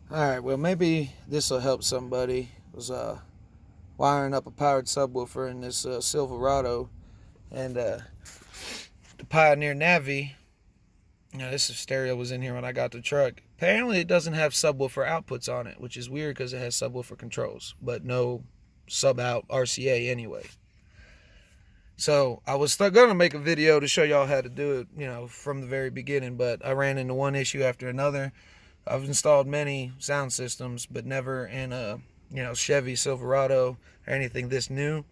Alright, well maybe this will help somebody. I was wiring up a powered subwoofer in this Silverado, and the Pioneer Navi, this stereo was in here when I got the truck. Apparently it doesn't have subwoofer outputs on it, which is weird because it has subwoofer controls, but no sub-out RCA anyway. So I was going to make a video to show y'all how to do it, from the very beginning, but I ran into one issue after another. I've installed many sound systems, but never in a, Chevy Silverado or anything this new.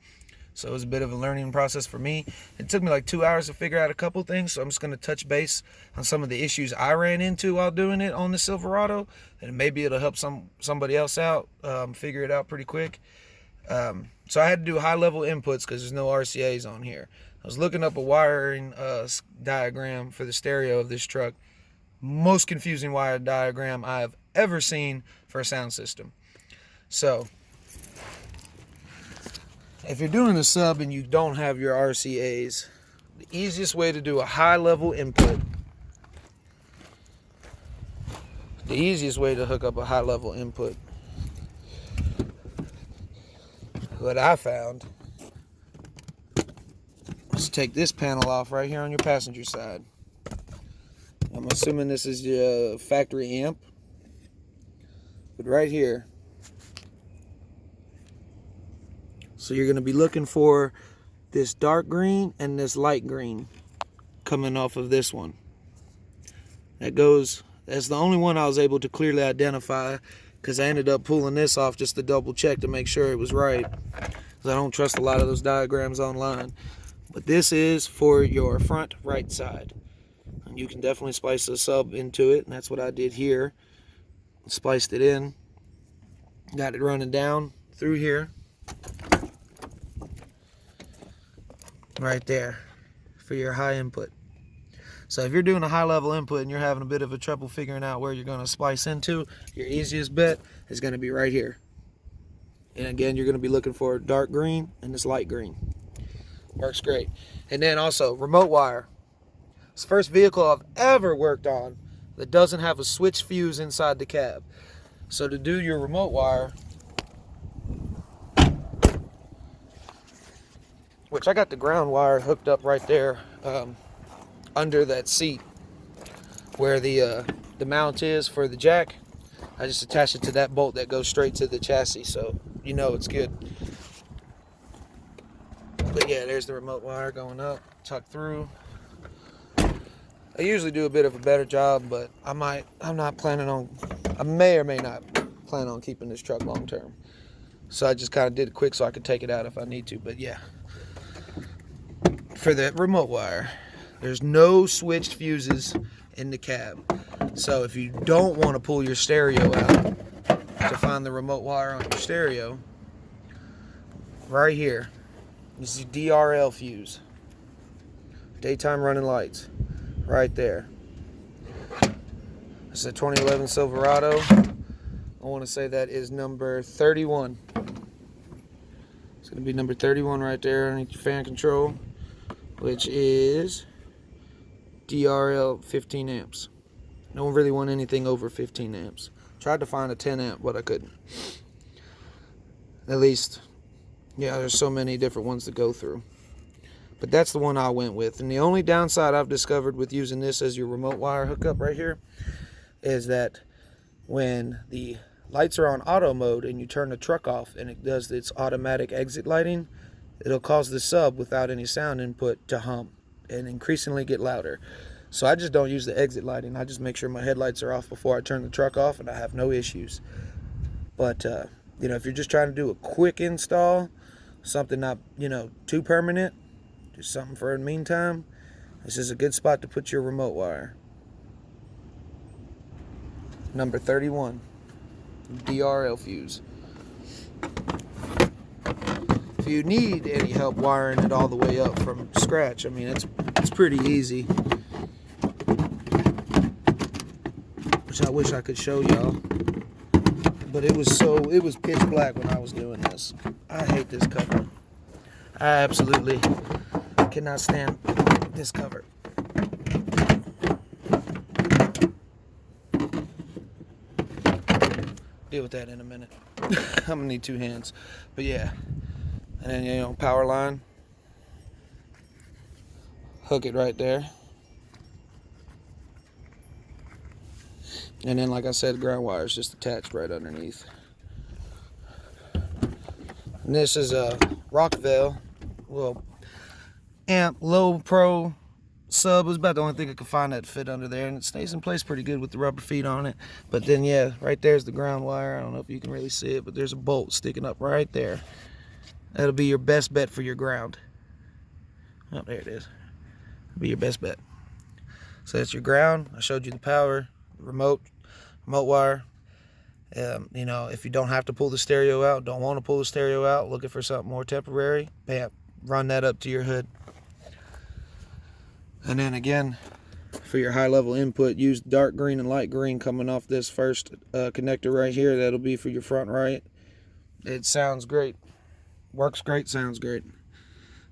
So it was a bit of a learning process for me. It took me like 2 hours to figure out a couple things, so I'm just going to touch base on some of the issues I ran into while doing it on the Silverado, and maybe it'll help somebody else out figure it out pretty quick. So I had to do high-level inputs because there's no RCAs on here. I was looking up a wiring diagram for the stereo of this truck. Most confusing wire diagram I've ever seen for a sound system. So if you're doing a sub and you don't have your RCAs, the easiest way to do a high-level input, the easiest way to hook up a high-level input, what I found, is take this panel off right here on your passenger side. I'm assuming this is your factory amp, but right here. So you're going to be looking for this dark green and this light green coming off of this one. That's the only one I was able to clearly identify, because I ended up pulling this off just to double check to make sure it was right, because I don't trust a lot of those diagrams online. But this is for your front right side. And you can definitely splice a sub into it, and that's what I did here. Spliced it in, got it running down through here. Right there for your high input. So if you're doing a high level input and you're having a bit of a trouble figuring out where you're going to splice into, your easiest bet is going to be right here. And again, you're going to be looking for dark green and this light green. Works great. And then also remote wire. It's the first vehicle I've ever worked on that doesn't have a switch fuse inside the cab. So to do your remote wire, which I got the ground wire hooked up right there under that seat where the mount is for the jack. I just attach it to that bolt that goes straight to the chassis, so it's good. But yeah, there's the remote wire going up, tucked through. I usually do a bit of a better job, but I may or may not plan on keeping this truck long term. So I just kind of did it quick so I could take it out if I need to, but yeah. For the remote wire, there's no switched fuses in the cab. So if you don't want to pull your stereo out to find the remote wire on your stereo, right here, this is DRL fuse. Daytime running lights. Right there. This is a 2011 Silverado. I want to say that is number 31. It's going to be number 31 right there underneath your fan control, which is DRL 15 amps. Don't really want anything over 15 amps. Tried to find a 10 amp, but I couldn't. At least, there's so many different ones to go through. But that's the one I went with. And the only downside I've discovered with using this as your remote wire hookup right here is that when the lights are on auto mode and you turn the truck off and it does its automatic exit lighting, it'll cause the sub without any sound input to hum and increasingly get louder. So I just don't use the exit lighting. I just make sure my headlights are off before I turn the truck off, and I have no issues. But if you're just trying to do a quick install, something not too permanent, just something for the meantime, this is a good spot to put your remote wire. Number 31, DRL fuse. If you need any help wiring it all the way up from scratch, it's pretty easy. Which I wish I could show y'all. But it was pitch black when I was doing this. I hate this cover. I absolutely cannot stand this cover. deal with that in a minute. I'm gonna need 2 hands, but yeah. And then, you know, power line, hook it right there. And then, like I said, ground wire is just attached right underneath. And this is a Rockville, little amp, low pro sub. It was about the only thing I could find that fit under there, and it stays in place pretty good with the rubber feet on it. But then, yeah, right there's the ground wire. I don't know if you can really see it, but there's a bolt sticking up right there. That'll be your best bet for your ground. Oh, there it is. That'll be your best bet. So that's your ground. I showed you the power, the remote wire. You know, if you don't have to pull the stereo out, don't want to pull the stereo out, looking for something more temporary, bam, run that up to your hood. And then again, for your high level input, use dark green and light green coming off this first connector right here. That'll be for your front right. It sounds great, works great, sounds great.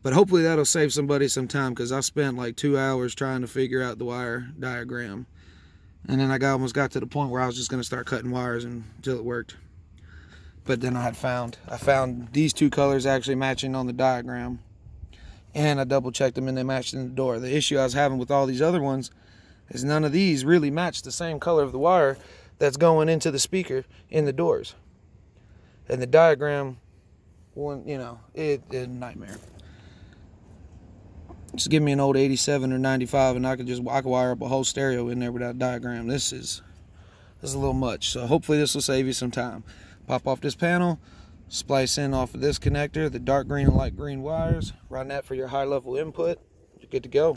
But hopefully that'll save somebody some time, because I spent like 2 hours trying to figure out the wire diagram. And then I almost got to the point where I was just going to start cutting wires until it worked. But then I found these 2 colors actually matching on the diagram. And I double checked them and they matched in the door. The issue I was having with all these other ones is none of these really match the same color of the wire that's going into the speaker in the doors. And the diagram, you know, it's a nightmare. Just give me an old 87 or 95 and I could wire up a whole stereo in there without a diagram. This is a little much. So hopefully this will save you some time. Pop off this panel, splice in off of this connector, the dark green and light green wires, run that for your high level input. You're good to go.